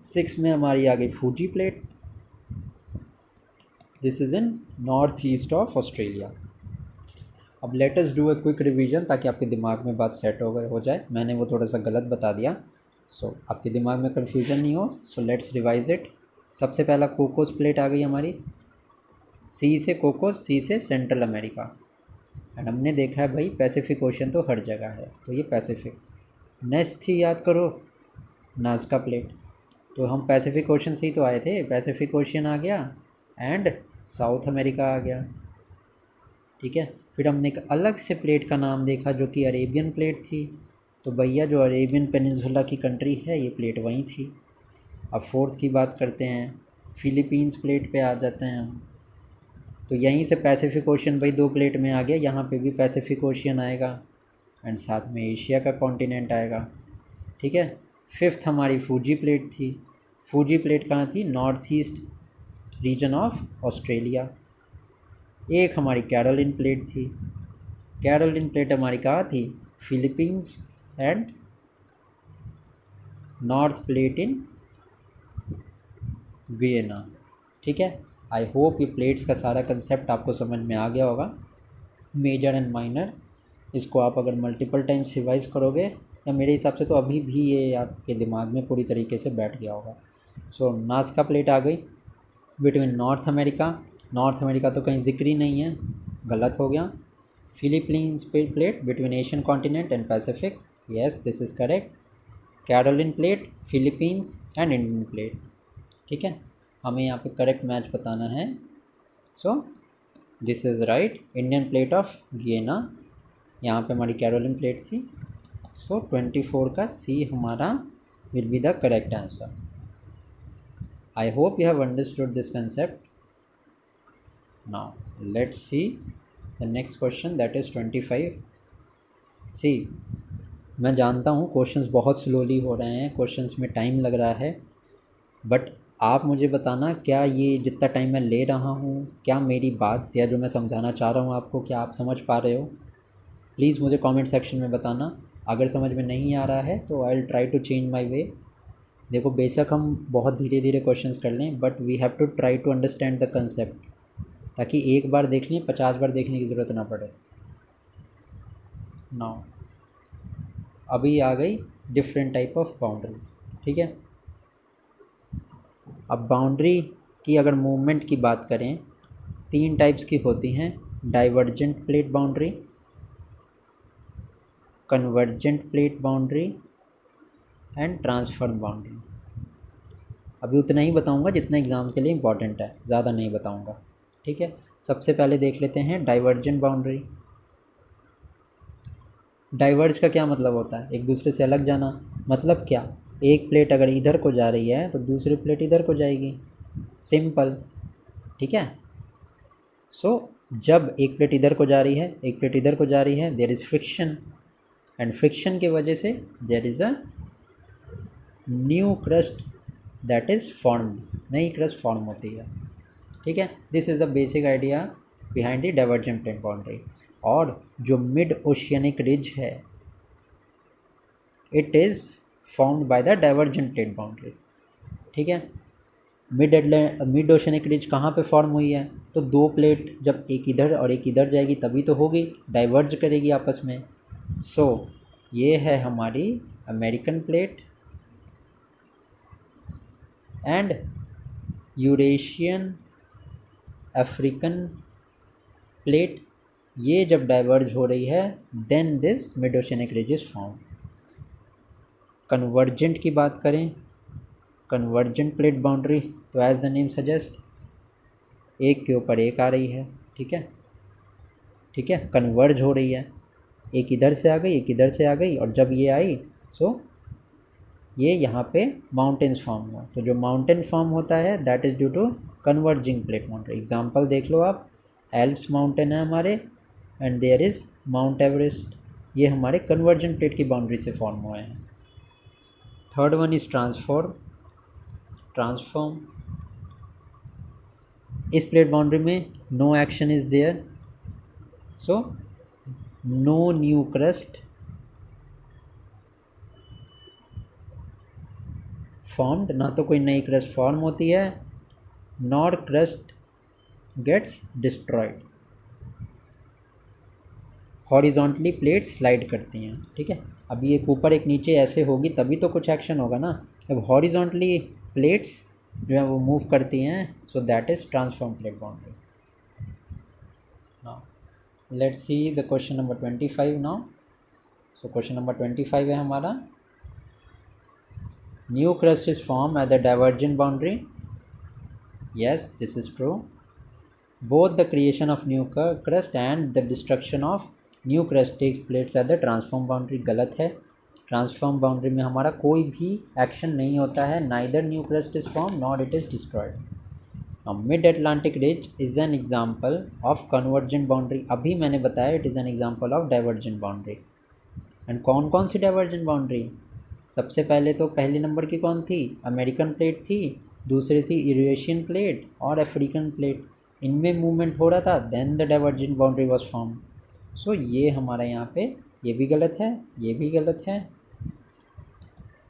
6 में हमारी आ गई Fiji plate, this is in north east of Australia. अब let us do a quick revision ताकि आपके दिमाग में बात सेट हो जाए। मैंने वो थोड़ा सा गलत बता दिया, सो आपके दिमाग में कन्फ्यूजन नहीं हो। So let's revise it. सबसे पहला कोकोस प्लेट आ गई हमारी, सी से कोकोस, सी से सेंट्रल अमेरिका। एंड हमने देखा है भाई पैसिफिक ओशन तो हर जगह है, तो ये पैसिफिक। नेक्स्ट थी, याद करो, नाज़का प्लेट। तो हम पैसिफिक ओशन से ही तो आए थे, पैसिफिक ओशन आ गया एंड साउथ अमेरिका आ गया, ठीक है। फिर हमने एक अलग से प्लेट का नाम देखा जो कि अरेबियन प्लेट थी। तो भैया जो अरेबियन पेनिनसुला की कंट्री है ये प्लेट वहीं थी। अब फोर्थ की बात करते हैं, फिलीपींस प्लेट पे आ जाते हैं हम। तो यहीं से पैसिफिक ओशन भाई 2 प्लेट में आ गया, यहाँ पे भी पैसिफिक ओशियन आएगा एंड साथ में एशिया का कॉन्टिनेंट आएगा, ठीक है। फिफ्थ हमारी फूजी प्लेट थी। फूजी प्लेट कहाँ थी? North east region of Australia. एक हमारी कैरोलिन प्लेट थी। कैरोलिन प्लेट हमारी कहाँ थी? Philippines and north plate in Vienna, ठीक है। आई होप ये प्लेट्स का सारा कंसेप्ट आपको समझ में आ गया होगा, मेजर एंड माइनर। इसको आप अगर मल्टीपल टाइम्स रिवाइज करोगे, या मेरे हिसाब से तो अभी भी ये आपके दिमाग में पूरी तरीके से बैठ गया होगा। सो नाज़का प्लेट आ गई between north America. North America तो कहीं जिक्र ही नहीं है, गलत हो गया। Philippines plate between Asian continent and pacific, yes this is correct. Caroline plate, Philippines and Indian plate, ठीक है। हमें यहाँ पे करेक्ट मैच बताना है। So this is right, Indian plate of Guiana, यहाँ पे हमारी कैरोलिन प्लेट थी। सो 24 का सी हमारा will be the correct answer. I hope you have understood this concept. Now let's see the next question, that is 25। सी, मैं जानता हूँ questions बहुत स्लोली हो रहे हैं, क्वेश्चंस में टाइम लग रहा है, बट आप मुझे बताना क्या ये जितना टाइम मैं ले रहा हूँ, क्या मेरी बात या जो मैं समझाना चाह रहा हूँ आपको, क्या आप समझ पा रहे हो? प्लीज़ मुझे कमेंट सेक्शन में बताना। अगर समझ में नहीं आ रहा है तो I will try to change my way. देखो बेशक हम बहुत धीरे धीरे क्वेश्चंस कर लें, but we have to try to understand the concept, ताकि एक बार देख लें 50 बार देखने की ज़रूरत ना पड़े। नाउ अभी आ गई डिफरेंट टाइप ऑफ बाउंड्री, ठीक है। अब बाउंड्री की अगर मूवमेंट की बात करें, 3 टाइप्स की होती हैं, divergent plate boundary, convergent plate boundary and transform boundary. अभी उतना ही बताऊंगा जितना एग्ज़ाम के लिए इम्पॉर्टेंट है, ज़्यादा नहीं बताऊंगा, ठीक है। सबसे पहले देख लेते हैं डाइवर्जेंट बाउंड्री। डाइवर्ज का क्या मतलब होता है? एक दूसरे से अलग जाना। मतलब क्या? एक प्लेट अगर इधर को जा रही है तो दूसरी प्लेट इधर को जाएगी, सिंपल, ठीक है। सो जब एक प्लेट इधर को जा रही है, एक प्लेट इधर को जा रही है, there is friction, and friction की वजह से there is a new crust that is formed, नई क्रस्ट फॉर्म होती है, ठीक है। This is the basic idea behind the divergent plate boundary. और जो मिड ओशियनिक रिज है, it is formed by the divergent plate boundary, ठीक है। मिड ओशियनिक रिज कहाँ पे फॉर्म हुई है? तो 2 प्लेट जब एक इधर और एक इधर जाएगी तभी तो होगी, डाइवर्ज करेगी आपस में। सो ये है हमारी American plate and Eurasian African plate. ये जब डाइवर्ज हो रही है then this mid oceanic ridge is form. Convergent की बात करें, कन्वर्जेंट प्लेट बाउंड्री, तो एज द नेम सजेस्ट, एक के ऊपर एक आ रही है, ठीक है, ठीक है, कन्वर्ज हो रही है, एक इधर से आ गई, एक इधर से आ गई, और जब ये आई सो ये यहाँ पे माउंटेन्स फॉर्म हुआ। तो जो माउंटेन फॉर्म होता है that is due to converging plate boundary. Example देख लो आप, एल्प्स माउंटेन है हमारे and there is mount Everest, ये हमारे कन्वर्जेंट प्लेट की बाउंड्री से फॉर्म हुए हैं। Third one is transform. Transform, इस प्लेट बाउंड्री में no action is there, so no new crust formed, ना तो कोई नई क्रस्ट फॉर्म होती है, nor crust gets destroyed. Horizontally plate slide करती हैं, ठीक है। अभी एक ऊपर एक नीचे ऐसे होगी तभी तो कुछ एक्शन होगा ना। अब हॉरिजॉन्टली प्लेट्स जो है वो मूव करती हैं, so that is transform plate boundary. हाँ, let's see the question number 25 now. So question number 25 है हमारा, new crust is form at the divergent boundary. Yes, this is true. Both the creation of new crust and the destruction of new crust takes place at the transform boundary. गलत है। Transform boundary में हमारा कोई भी action नहीं होता है, neither new crust is form nor it is destroyed. Mid Atlantic ridge is an example of convergent boundary. अभी मैंने बताया it is an example of divergent boundary. And कौन कौन सी डाइवर्जेंट बाउंड्री? सबसे पहले तो पहले नंबर की कौन थी? अमेरिकन प्लेट थी, दूसरी थी यूरेशियन प्लेट और अफ्रीकन प्लेट। इनमें मूवमेंट हो रहा था, then the divergent boundary was form. So ये हमारा यहाँ पे ये भी गलत है, ये भी गलत है।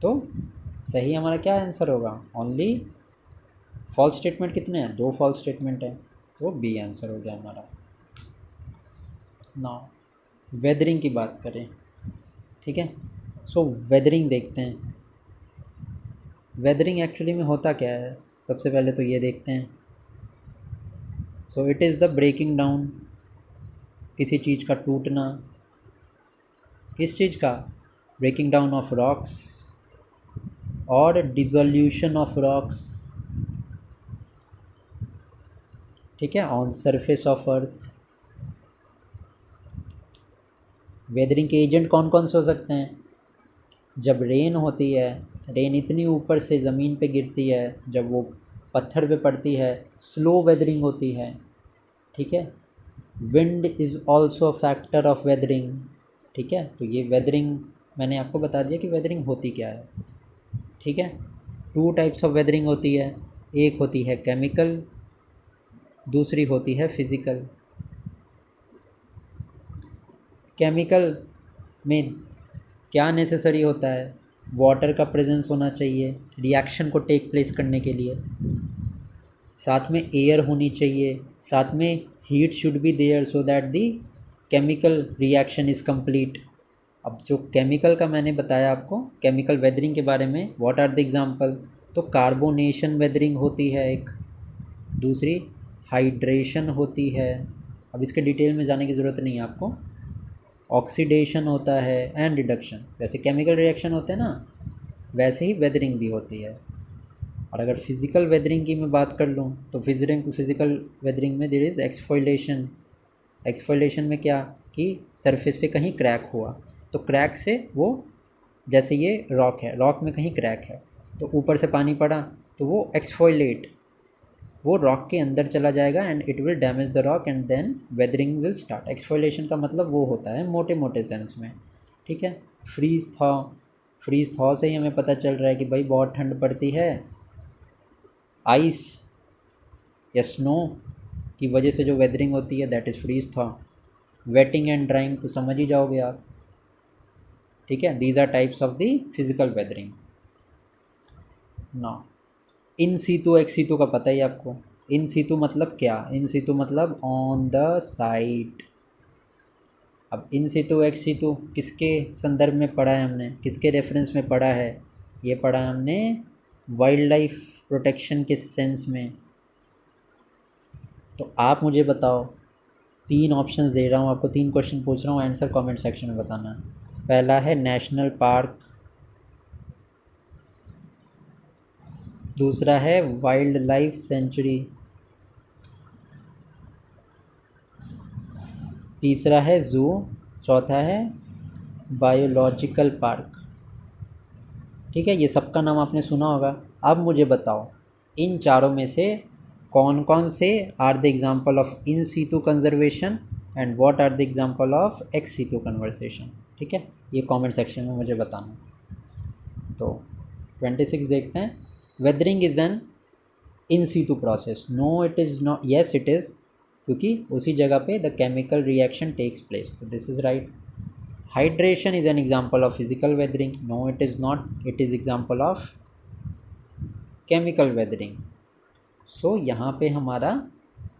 तो सही हमारा क्या आंसर होगा? ओनली फॉल्स स्टेटमेंट कितने हैं? 2 फॉल्स स्टेटमेंट है, तो बी आंसर हो गया हमारा। नाउ वेदरिंग की बात करें, ठीक है। सो वेदरिंग देखते हैं। वेदरिंग एक्चुअली में होता क्या है, सबसे पहले तो ये देखते हैं। So it is the breaking down, किसी चीज़ का टूटना। किस चीज़ का? ब्रेकिंग डाउन ऑफ रॉक्स और डिसोल्यूशन ऑफ रॉक्स, ठीक है, on surface of earth. Weathering के एजेंट कौन कौन से हो सकते हैं? जब रेन होती है, रेन इतनी ऊपर से ज़मीन पे गिरती है, जब वो पत्थर पे पड़ती है, स्लो वेदरिंग होती है, ठीक है। Wind is also factor of weathering, ठीक है। तो ये वेदरिंग मैंने आपको बता दिया कि वेदरिंग होती क्या है, ठीक है। 2 टाइप्स ऑफ वेदरिंग होती है, एक होती है केमिकल, दूसरी होती है फिज़िकल। केमिकल में क्या नेसेसरी होता है? वाटर का प्रेजेंस होना चाहिए रिएक्शन को टेक प्लेस करने के लिए, साथ में एयर होनी चाहिए, साथ में heat should be there so that the chemical reaction is complete. अब जो केमिकल का मैंने बताया आपको, केमिकल वेदरिंग के बारे में, व्हाट आर द एग्जांपल? तो कार्बोनेशन वेदरिंग होती है एक, दूसरी हाइड्रेशन होती है। अब इसके डिटेल में जाने की ज़रूरत नहीं है आपको। ऑक्सीडेशन होता है एंड रिडक्शन। जैसे केमिकल रिएक्शन होते हैं ना, वैसे ही वेदरिंग भी होती है। और अगर फिज़िकल वेदरिंग की मैं बात कर लूँ तो फिज़िकल वेदरिंग में देयर इज़ एक्सफोलेशन। एक्सफोलेशन में क्या कि सरफेस पे कहीं क्रैक हुआ, तो क्रैक से वो, जैसे ये रॉक है, रॉक में कहीं क्रैक है, तो ऊपर से पानी पड़ा तो वो एक्सफोलेट, वो रॉक के अंदर चला जाएगा and it will damage the rock and then weathering will start. Exfoliation का मतलब वो होता है मोटे मोटे सेंस में, ठीक है। फ्रीज थॉ, फ्रीज थॉ से ही हमें पता चल रहा है कि भाई बहुत ठंड पड़ती है, आइस या स्नो की वजह से जो वेदरिंग होती है that is freeze thaw. Wetting and drying तो समझ ही जाओगे आप, ठीक है। These are types of the physical weathering. ना इन सीतु एक्स सीतु का पता ही आपको। इन सीतु मतलब क्या? इन सीतु मतलब ऑन द साइट। अब इन सीतु एक्स सीतु किसके संदर्भ में पढ़ा है हमने, किसके रेफरेंस में पढ़ा है? ये पढ़ा है हमने वाइल्ड लाइफ प्रोटेक्शन के सेंस में। तो आप मुझे बताओ, 3 ऑप्शंस दे रहा हूँ आपको, 3 क्वेश्चन पूछ रहा हूँ, आंसर कमेंट सेक्शन में बताना। पहला है नेशनल पार्क, दूसरा है वाइल्ड लाइफ सेंचुरी, तीसरा है ज़ू, चौथा है बायोलॉजिकल पार्क, ठीक है। ये सबका नाम आपने सुना होगा। अब मुझे बताओ इन चारों में से कौन कौन से are the example of in situ conservation and what are the example of ex situ conversation, ठीक है। ये कमेंट सेक्शन में मुझे बताना। तो 26 देखते हैं। Weathering is an in situ process. No it is not, yes it is, क्योंकि उसी जगह पे the chemical reaction takes place, तो this is right. Hydration is an example of physical weathering. No it is not, it is example of chemical weathering. So यहाँ पे हमारा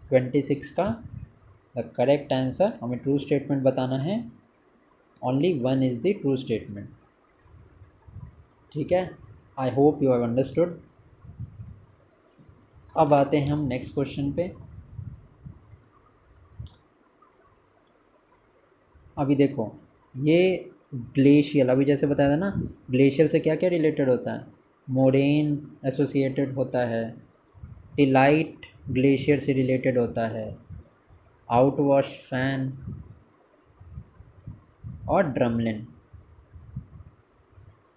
26 का the correct answer, हमें ट्रू स्टेटमेंट बताना है, only 1 is the true statement, ठीक है। I hope you have understood. अब आते हैं हम नेक्स्ट क्वेश्चन पे। अभी देखो, ये ग्लेशियल, अभी जैसे बताया था ना, ग्लेशियल से क्या क्या रिलेटेड होता है, मोरेन एसोसिएटेड होता है, टिलाइट ग्लेशियर से रिलेटेड होता है, आउटवॉश फैन और ड्रमलिन,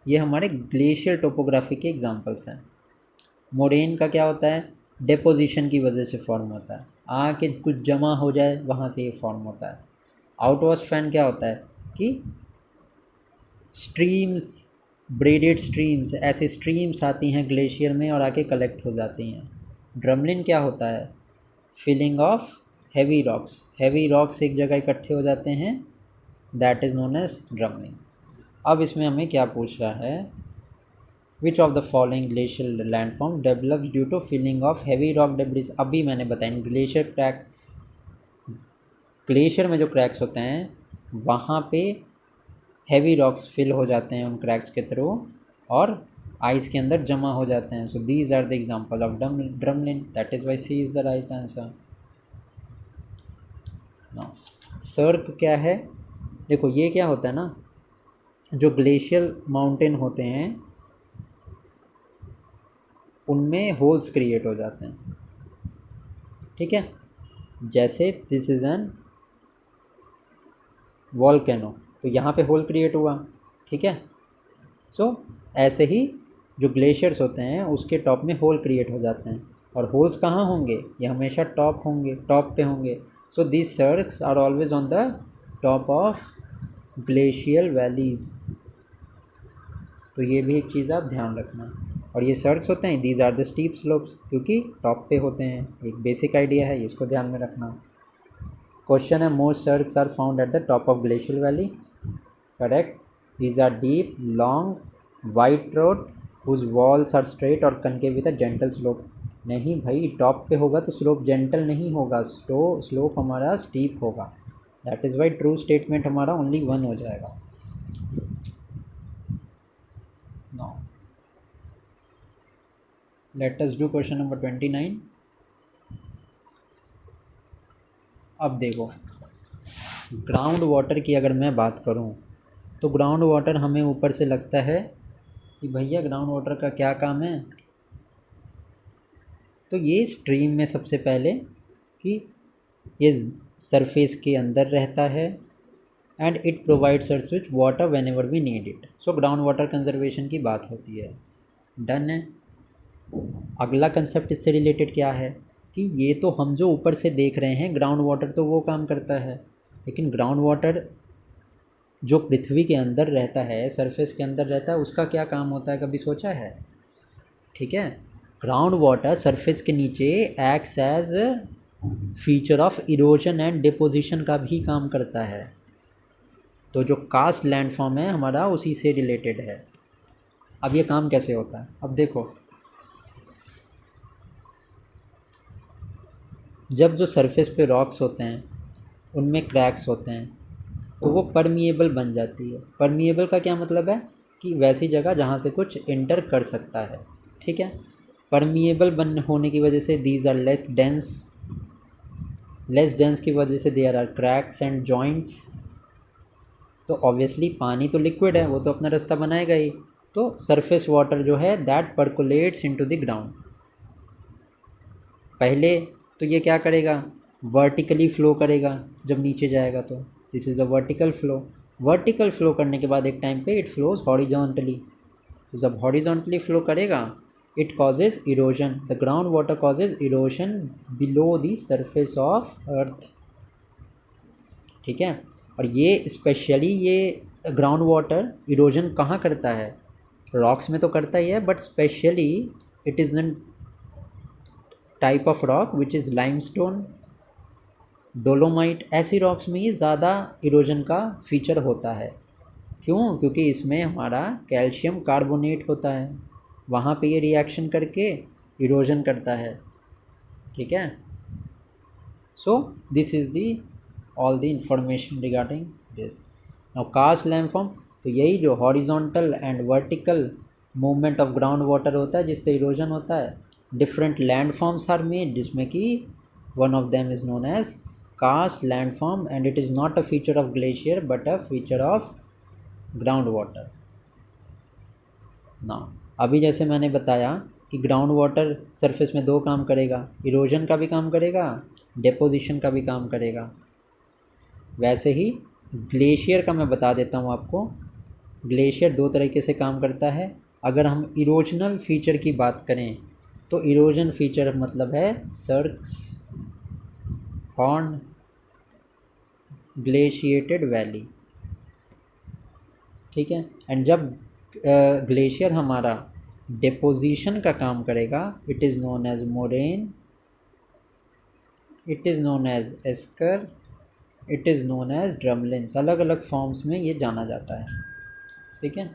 ये हमारे ग्लेशियर टोपोग्राफी के एग्जांपल्स हैं। मोरेन का क्या होता है, डेपोजिशन की वजह से फॉर्म होता है, आके कुछ जमा हो जाए वहाँ से ये फॉर्म होता है। आउटवॉश फैन क्या होता है कि स्ट्रीम्स, ब्रेडेड स्ट्रीम्स, ऐसे स्ट्रीम्स आती हैं ग्लेशियर में और आके कलेक्ट हो जाती हैं। ड्रमलिन क्या होता है, filling of heavy rocks, heavy rocks एक जगह इकट्ठे हो जाते हैं, that is known as drumlin. अब इसमें हमें क्या पूछ रहा है, which of the following glacial landform develops due to filling of heavy rock debris. अभी मैंने बताया ग्लेशियर क्रैक, ग्लेशियर में जो क्रैक्स होते हैं वहाँ पे हैवी रॉक्स फिल हो जाते हैं उन क्रैक्स के थ्रू और आइस के अंदर जमा हो जाते हैं। So these are the example of drumlin, that is why C is the right answer. Now cirque क्या है, देखो ये क्या होता है ना, जो ग्लेशियल माउंटेन होते हैं उनमें होल्स क्रिएट हो जाते हैं, ठीक है, जैसे दिस इज़ एन वॉल्केनो, तो यहाँ पे होल क्रिएट हुआ, ठीक है। सो ऐसे ही जो ग्लेशियर्स होते हैं उसके टॉप में होल क्रिएट हो जाते हैं, और होल्स कहाँ होंगे, ये हमेशा टॉप होंगे, टॉप पे होंगे। So this cirques are always on the top of glacial valleys, तो ये भी एक चीज़ आप ध्यान रखना। और ये सर्क्स होते हैं, these are the steep slopes, क्योंकि टॉप पे होते हैं, एक बेसिक आइडिया है, इसको ध्यान में रखना। क्वेश्चन है, most cirques are found at the top of glacial valley, correct. These are deep long wide road whose walls are straight और concave with a gentle slope. नहीं भाई, टॉप पे होगा तो स्लोप जेंटल नहीं होगा, स्लोप हमारा स्टीप होगा, that is why true statement हमारा ओनली 1 हो जाएगा। Now let us do question number 29। अब देखो, ग्राउंड वाटर की अगर मैं बात करूं तो ग्राउंड वाटर हमें ऊपर से लगता है कि भैया ग्राउंड वाटर का क्या काम है, तो ये स्ट्रीम में सबसे पहले कि ये सरफेस के अंदर रहता है and it provides us with water whenever we need it. So ground water conservation की बात होती है, डन है। अगला कंसेप्ट इससे रिलेटेड क्या है कि ये तो हम जो ऊपर से देख रहे हैं ग्राउंड वाटर तो वो काम करता है, लेकिन ग्राउंड वाटर जो पृथ्वी के अंदर रहता है, सरफेस के अंदर रहता है, उसका क्या काम होता है, कभी सोचा है? ठीक है, ग्राउंड वाटर सरफेस के नीचे acts as feature of erosion and deposition का भी काम करता है, तो जो कास्ट लैंडफॉर्म है हमारा उसी से रिलेटेड है। अब ये काम कैसे होता है, अब देखो, जब जो सरफेस पे रॉक्स होते हैं उनमें क्रैक्स होते हैं तो वो परमिएबल बन जाती है। परमिएबल का क्या मतलब है कि वैसी जगह जहाँ से कुछ इंटर कर सकता है, ठीक है। परमिएबल बन होने की वजह से दीज आर लेस डेंस की वजह से there are cracks and joints. तो ऑब्वियसली पानी तो लिक्विड है, वो तो अपना रास्ता बनाएगा ही, तो सरफेस वाटर जो है that percolates into the ground. पहले तो ये क्या करेगा, वर्टिकली फ़्लो करेगा, जब नीचे जाएगा तो this is a vertical flow. Vertical flow करने के बाद एक टाइम पे इट फ्लोज हॉरिजॉन्टली, तो जब हॉरिजॉन्टली फ़्लो करेगा it causes erosion, the ground water causes erosion below the surface of अर्थ, ठीक है। और ये स्पेशली ये ग्राउंड वाटर इरोजन कहाँ करता है, रॉक्स में तो करता ही है, but specially it is an type of rock which is limestone, dolomite, ऐसी रॉक्स में ही ज़्यादा इरोजन का फीचर होता है। क्यों? क्योंकि इसमें हमारा कैल्शियम कार्बोनेट होता है, वहाँ पे ये रिएक्शन करके इरोजन करता है, ठीक है। So this is the all the information regarding this. Now cast landform, तो यही जो horizontal and vertical movement of ground water होता है जिससे इरोजन होता है। डिफरेंट लैंडफॉर्म्स आर मेड जिसमें कि one of them is known as karst landform and it is not a feature of glacier but a feature of ground water. ना अभी जैसे मैंने बताया कि ग्राउंड वाटर सरफेस में दो काम करेगा, इरोजन का भी काम करेगा, डेपोजिशन का भी काम करेगा। वैसे ही ग्लेशियर का मैं बता देता हूँ आपको। ग्लेशियर दो तरीके से काम करता है। अगर हम इरोजनल फीचर की बात करें तो इरोजन फीचर मतलब है सर्क्स हॉर्न ग्लेशिएटेड वैली, ठीक है। एंड जब ग्लेशियर हमारा डिपोजिशन का काम करेगा, it is known as moraine, it is known as esker, it is known as drumlins. अलग अलग फॉर्म्स में ये जाना जाता है, ठीक है।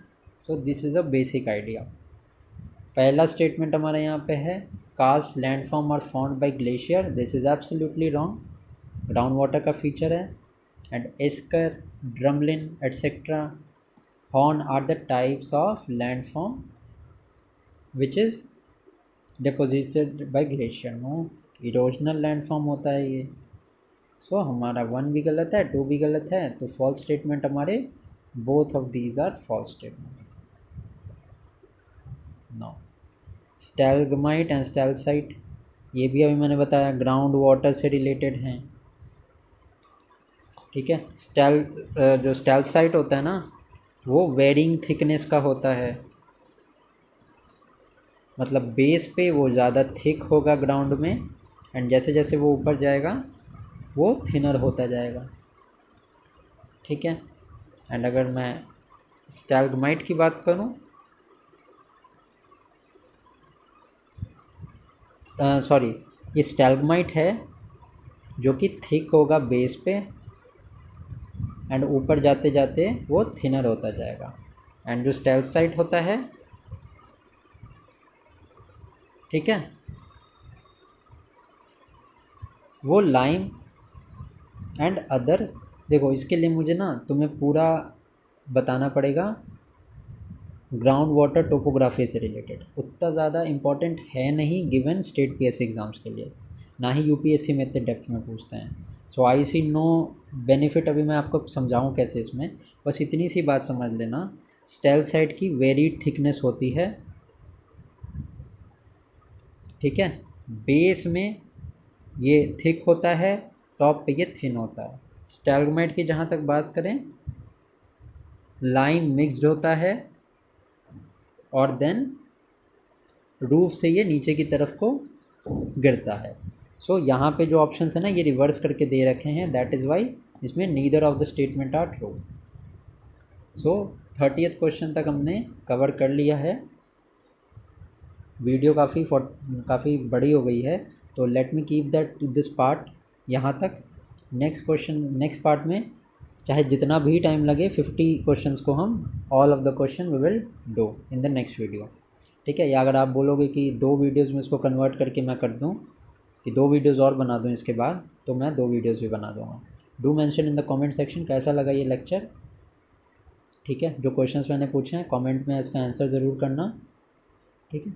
So this is a basic idea. पहला स्टेटमेंट हमारे यहाँ पे है karst landform are formed by glacier, this is absolutely wrong. Ground water का फीचर है। And esker, drumlin etcetera horn are the types of landform which is deposited by glacier. No, erosional landform होता है ये। सो हमारा 1 भी गलत है, 2 भी गलत है, तो फॉल्स स्टेटमेंट हमारे both of these are false statement. No, stalagmite and stalactite, ये भी अभी मैंने बताया ग्राउंड वाटर से रिलेटेड हैं, ठीक है। जो स्टैलसाइट होता है ना, वो वेरिंग थिकनेस का होता है, मतलब बेस पे वो ज़्यादा थिक होगा ग्राउंड में, एंड जैसे जैसे वो ऊपर जाएगा वो थिनर होता जाएगा, ठीक है। एंड अगर मैं स्टैलग्माइट की बात करूं, सॉरी, ये स्टैलग्माइट है जो कि थिक होगा बेस पे एंड ऊपर जाते जाते वो थिनर होता जाएगा। एंड जो स्टैलसाइट होता है, ठीक है, वो लाइम एंड अदर, देखो इसके लिए मुझे ना तुम्हें पूरा बताना पड़ेगा ग्राउंड वाटर टोपोग्राफी से रिलेटेड। उतना ज़्यादा इम्पॉर्टेंट है नहीं गिवन स्टेट पीएससी एग्ज़ाम्स के लिए, ना ही यूपीएससी में इतने डेप्थ में पूछते हैं। सो आई सी नो बेनिफिट। अभी मैं आपको समझाऊं कैसे इसमें, बस इतनी सी बात समझ लेना। स्टैलसाइट की वेरीड थिकनेस होती है, ठीक है। बेस में ये थिक होता है, टॉप पे ये थिन होता है। स्टैलग्माइट की जहाँ तक बात करें, लाइम मिक्स्ड होता है और देन रूफ से ये नीचे की तरफ को गिरता है। सो यहाँ पे जो ऑप्शन है ना, ये रिवर्स करके दे रखे हैं, दैट इज़ वाई इसमें neither of the statement are true. So 30th question तक हमने कवर कर लिया है। वीडियो काफ़ी बड़ी हो गई है, तो let me keep that this part यहाँ तक। नेक्स्ट पार्ट में चाहे जितना भी टाइम लगे, 50 क्वेश्चंस को हम all of the question we will do in the next video, ठीक है। या अगर आप बोलोगे कि 2 वीडियोज़ में इसको कन्वर्ट करके मैं कर दूँ कि 2 वीडियोज़ और बना दूँ इसके बाद, तो मैं 2 वीडियोज़ भी बना दूँगा। Do mention in the comment section कैसा लगा ये लेक्चर, ठीक है। जो क्वेश्चंस मैंने पूछे हैं कमेंट में इसका आंसर ज़रूर करना, ठीक है।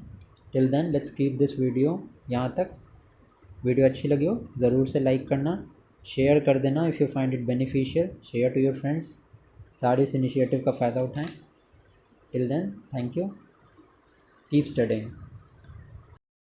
Till then let's keep this video यहाँ तक। वीडियो अच्छी लगी हो ज़रूर से लाइक करना, शेयर कर देना if you find it beneficial, share to your friends. सारे इस इनिशिएटिव का फ़ायदा उठाएं। Till then thank you, keep studying.